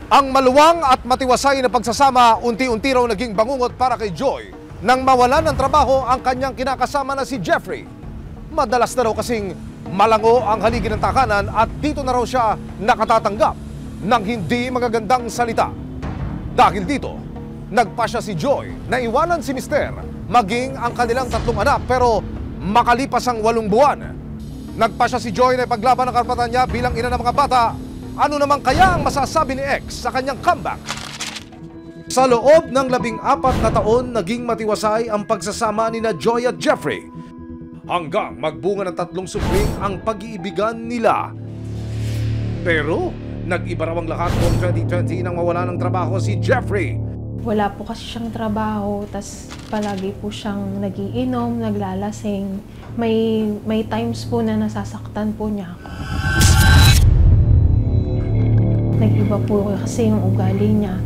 Ang maluwang at matiwasay na pagsasama unti-unti raw naging bangungot para kay Joy nang mawalan ng trabaho ang kanyang kinakasama na si Jeffrey. Madalas na raw kasing malango ang haligi ng takanan at dito na raw siya nakatatanggap ng hindi magagandang salita. Dahil dito, nagpasya si Joy na iwanan si Mister maging ang kanilang 3 anak pero makalipas ang 8 buwan. Nagpasya si Joy na ipaglaban ang karapatan niya bilang ina ng mga bata. Ano naman kaya ang masasabi ni X sa kanyang comeback? Sa loob ng 14 na taon, naging matiwasay ang pagsasama ni na Joy at Jeffrey. Hanggang magbunga ng 3 supling ang pag-iibigan nila. Pero, nag-iba raw ang lahat noong 2020 nang mawala ng trabaho si Jeffrey. Wala po kasi siyang trabaho, tas palagi po siyang nagiinom, naglalasing. May times po na nasasaktan po niya ako. Nag-iba po kasi yung ugali niya.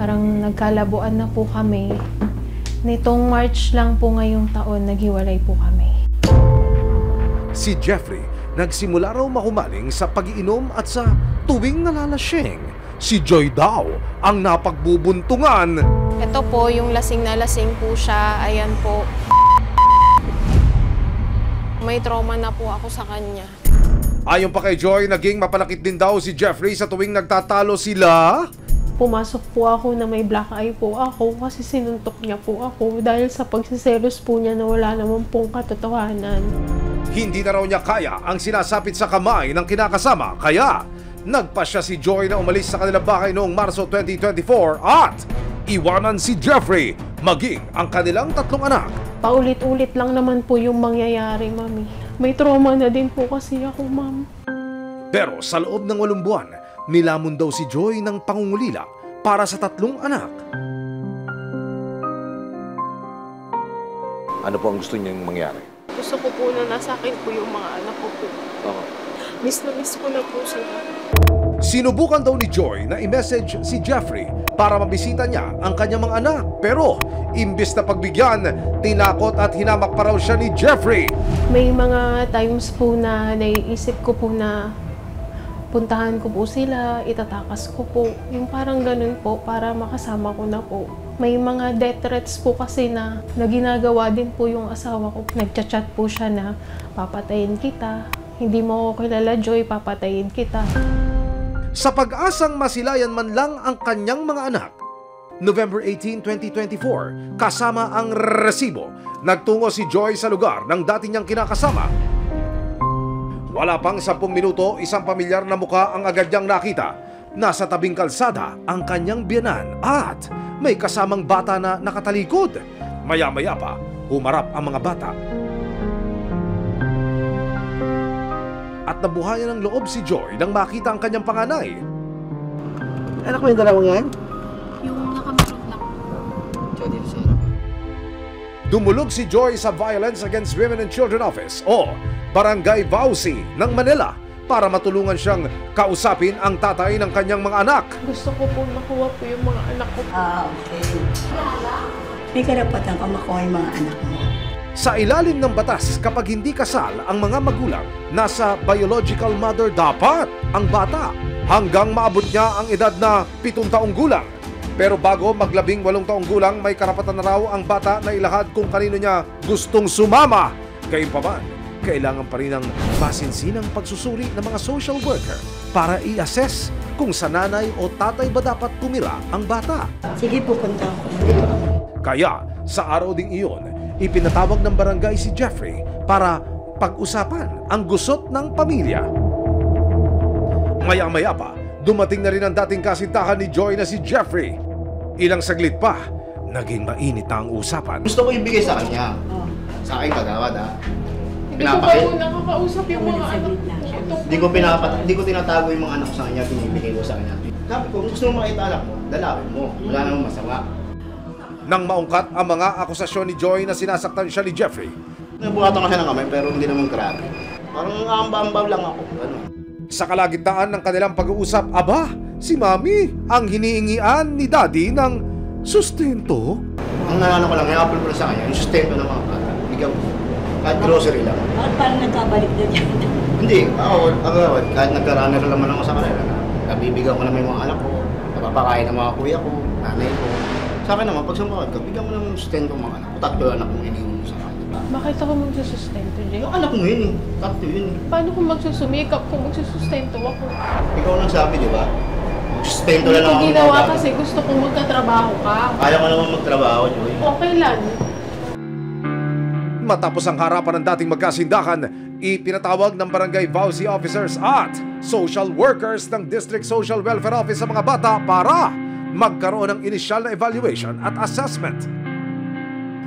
Parang nagkalabuan na po kami. Nitong March lang po ngayong taon, naghiwalay po kami. Si Jeffrey nagsimula raw mahumaling sa pag-iinom at sa tuwing nalalasing. Si Joy daw ang napagbubuntungan. Ito po, yung lasing na lasing po siya. Ayan po. May trauma na po ako sa kanya. Ayon pa kay Joy, naging mapanakit din daw si Jeffrey sa tuwing nagtatalo sila. Pumasok po ako na may black eye po ako kasi sinuntok niya po ako dahil sa pagsiselos po niya na wala naman pong katotohanan. Hindi na raw niya kaya ang sinasapit sa kamay ng kinakasama, kaya nagpasya si Joy na umalis sa kanilang bahay noong Marso 2024 at iwanan si Jeffrey maging ang kanilang 3 anak. Paulit-ulit lang naman po yung mangyayari, Mami. May trauma na din po kasi ako, Ma'am. Pero sa loob ng 8 buwan, nilamon daw si Joy ng pangungulila para sa 3 anak. Ano po ang gusto niyang mangyari? Gusto ko po na nasa akin po yung mga anak ko po. Miss na miss ko na po sila. Sinubukan daw ni Joy na i-message si Jeffrey para mabisita niya ang kanyang mga anak. Pero imbis na pagbigyan, tinakot at hinamak pa raw siya ni Jeffrey. May mga times po na naiisip ko po na puntahan ko po sila, itatakas ko po. Yung parang ganun po para makasama ko na po. May mga death threats po kasi na ginagawa din po yung asawa ko. Nagchat-chat po siya na papatayin kita. Hindi mo ako kilala, Joy, papatayin kita. Sa pag-asang masilayan man lang ang kanyang mga anak, November 18, 2024, kasama ang resibo, nagtungo si Joy sa lugar ng dati niyang kinakasama. Wala pang 10 minuto, isang pamilyar na mukha ang agad niyang nakita. Nasa tabing kalsada ang kanyang biyanan at may kasamang bata na nakatalikod. Maya-maya pa, humarap ang mga bata. At nabuhayan ng loob si Joy nang makita ang kanyang panganay. Anak mo yung dalawang yan? Yung nakamarot lang. Dumulog si Joy sa Violence Against Women and Children Office o Barangay Vauci ng Manila para matulungan siyang kausapin ang tatay ng kanyang mga anak. Gusto ko po makuha po yung mga anak ko. Okay. May karapatan ka makuha yung mga anak mo. Sa ilalim ng batas, kapag hindi kasal ang mga magulang, nasa biological mother dapat ang bata hanggang maabot niya ang edad na 7 taong gulang. Pero bago mag-18 taong gulang, may karapatan na raw ang bata na ilahad kung kanino niya gustong sumama. Gayunpaman, kailangan pa rin ng masinsinang pagsusuri ng mga social worker para i-assess kung sa nanay o tatay ba dapat tumira ang bata. Sige, pupunta ako. Kaya, sa araw ding iyon, ipinatawag ng barangay si Jeffrey para pag-usapan ang gusot ng pamilya. Maya-maya pa, dumating na rin ang dating kasintahan ni Joy na si Jeffrey. Ilang saglit pa, naging mainit na ang usapan. Gusto ko ibigay sa kanya. Sa akin kagawad ha. Hindi ko pa po nakakausap yung mga anak ko. Hindi ko tinatago yung mga anak ko sa kanya, binibigay ko sa kanya. Sabi ko, kung gusto mo makita anak mo, dalawin mo. Wala namang masama. Nang maungkat ang mga akusasyon ni Joy na sinasaktan siya ni Jeffrey, nabuhatan ka siya ng kamay pero hindi naman grabe. Parang amba-ambaw lang ako. Ano? sa kalagitnaan ng kanilang pag-uusap, aba, si Mami ang hinihingian ni Daddy ng sustento. Ang nanano ko lang, i-apple ko sa kanya, yung sustento ng mga bata. Bigyan ko. Kahit grocery lang. Bakit parang nagkabalik na dyan? Hindi, ako, kahit nagka-runner naman ako sa kanila, nabibigyan ko naman yung mga anak ko. napapakain ng mga kuya ko, nanay ko. Sa akin naman, pag sumakad ka, bigyan mo naman yung sustento ng mga anak ko. Tatlo anak kong iniwan mo sa akin, diba? Bakit ako magsusustento, Jay? Yung anak mo yun eh. Tatlo yun eh. Paano kung magsusumikap kung magsusustento ako? Ikaw nang sabi, di ba? Sustento Hindi lang ko ako ginawa magagawa. kasi gusto kong magkatrabaho ka. Kaya ko naman magtrabaho, Joy. Okay lang. Matapos ang harapan ng dating magkasindakan, ipinatawag ng barangay VAUSI officers at social workers ng District Social Welfare Office sa mga bata para magkaroon ng inisyal na evaluation at assessment.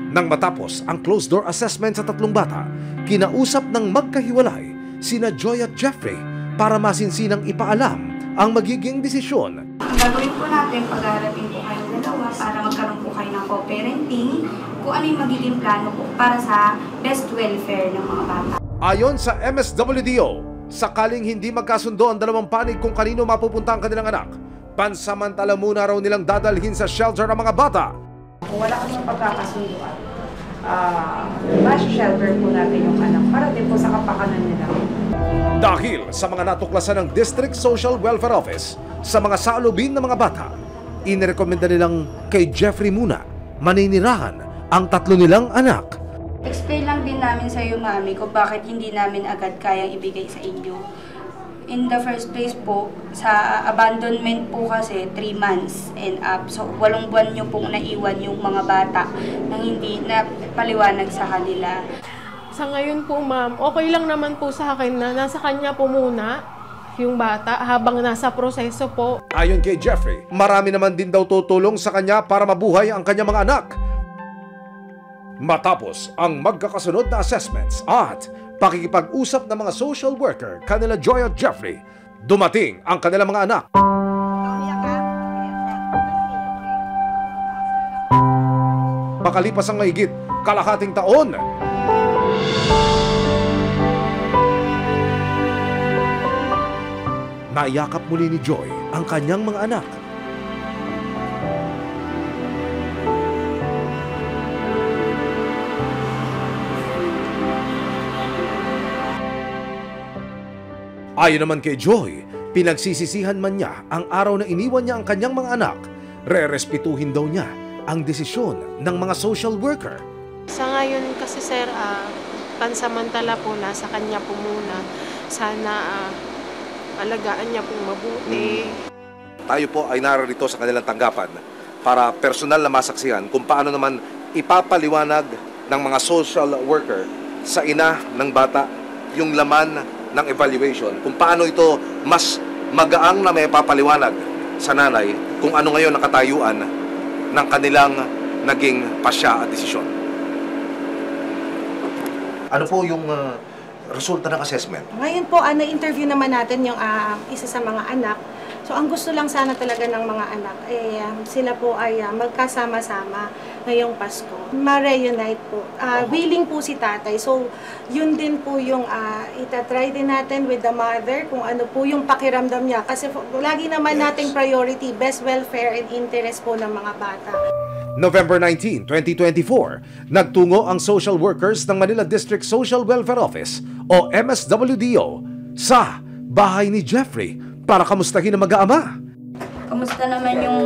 Nang matapos ang closed-door assessment sa tatlong bata, kinausap ng magkahiwalay sina Joy at Jeffrey para masinsinang ipaalam ang magiging desisyon. Ang gagawin po natin pag-aarating po kayong dalawa para magkaroon po kayo ng co-parenting, kung ano yung magiging plano po para sa best welfare ng mga bata. Ayon sa MSWDO, sakaling hindi magkasundo ang dalawang panig kung kanino mapupunta ang kanilang anak, pansamantala muna raw nilang dadalhin sa shelter ang mga bata. Kung wala kami pagkakasunduan, shelter po natin yung anak para din po sa kapakanan nila. Dahil sa mga natuklasan ng District Social Welfare Office sa mga saalubin ng mga bata, inirekomenda nilang kay Jeffrey muna maninirahan ang tatlo nilang anak. Explain lang din namin sa iyo, mami, kung bakit hindi namin agad kayang ibigay sa inyo. In the first place po, sa abandonment po kasi 3 months and up. So, 8 buwan nyo pong naiwan yung mga bata nang hindi na paliwanag sa kanila. Sa ngayon po, ma'am, okay lang naman po sa akin na nasa kanya po muna yung bata habang nasa proseso po. Ayon kay Jeffrey, marami naman din daw tutulong sa kanya para mabuhay ang kanyang mga anak. Matapos ang magkakasunod na assessments at pakikipag-usap ng mga social worker kanila Joy at Jeffrey, dumating ang kanilang mga anak. Makalipas ang mahigit kalahating taon, naiyakap muli ni Joy ang kanyang mga anak. Ayon naman kay Joy, pinagsisisihan man niya ang araw na iniwan niya ang kanyang mga anak, re-respetuhin daw niya ang desisyon ng mga social worker. Sa ngayon kasi, sir, pansamantala po nasa kanya po muna. Sana alagaan niya pong mabuti. Tayo po ay narito sa kanilang tanggapan para personal na masaksihan kung paano naman ipapaliwanag ng mga social worker sa ina ng bata yung laman ng evaluation, kung paano ito mas magaang na may papaliwanag sa nanay kung ano ngayon nakatayuan ng kanilang naging pasya at desisyon. Ano po yung resulta ng assessment? Ngayon po, na-interview naman natin yung isa sa mga anak. So, ang gusto lang sana talaga ng mga anak, sila po ay magkasama-sama ngayong Pasko. Ma-reunite po. Willing po si tatay. So, yun din po yung itatry din natin with the mother, kung ano po yung pakiramdam niya. Kasi lagi naman nating priority, best welfare and interest po ng mga bata. November 19, 2024, nagtungo ang social workers ng Manila District Social Welfare Office o MSWDO sa bahay ni Jeffrey para kamustahin ang mag-aama. Kamusta naman yung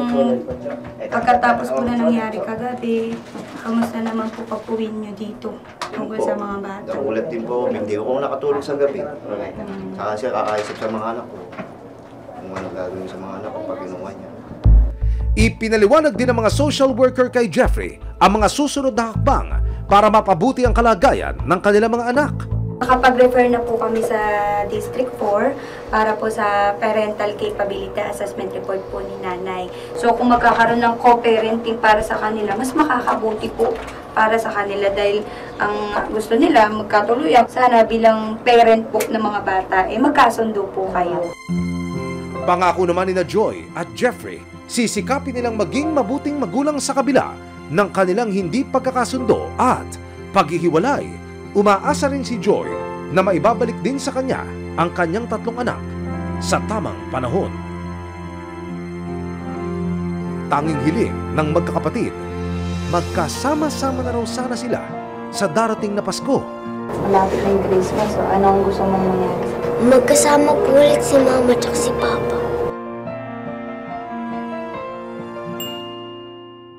pagkatapos po na nangyari kagabi? Kamusta naman po pag-uwi nyo dito tungkol sa mga bata? Nakulat din po, hindi ako nakatulog sa gabi. Saka siya kakaisip sa mga anak ko. Kung ano gagawin sa mga anak ko pag ginawa niya. Ipinaliwanag din ng mga social worker kay Jeffrey ang mga susunod na hakbang para mapabuti ang kalagayan ng kanilang mga anak. Nakapag-refer na po kami sa District 4 para po sa parental capability assessment report po ni nanay. So kung magkakaroon ng co-parenting para sa kanila, mas makakabuti po para sa kanila dahil ang gusto nila magkatuluyan. Sana bilang parent po ng mga bata, magkasundo po kayo. Pangako naman ni Joy at Jeffrey, sisikapin nilang maging mabuting magulang sa kabila ng kanilang hindi pagkakasundo at paghihiwalay. Umaasa rin si Joy na maibabalik din sa kanya ang kanyang 3 anak sa tamang panahon. Tanging hiling ng magkakapatid, magkasama-sama na raw sana sila sa darating na Pasko. Malapit na yung Christmas, so ano ang gusto mong mangyari? Magkasama po ulit si Mama at si Papa.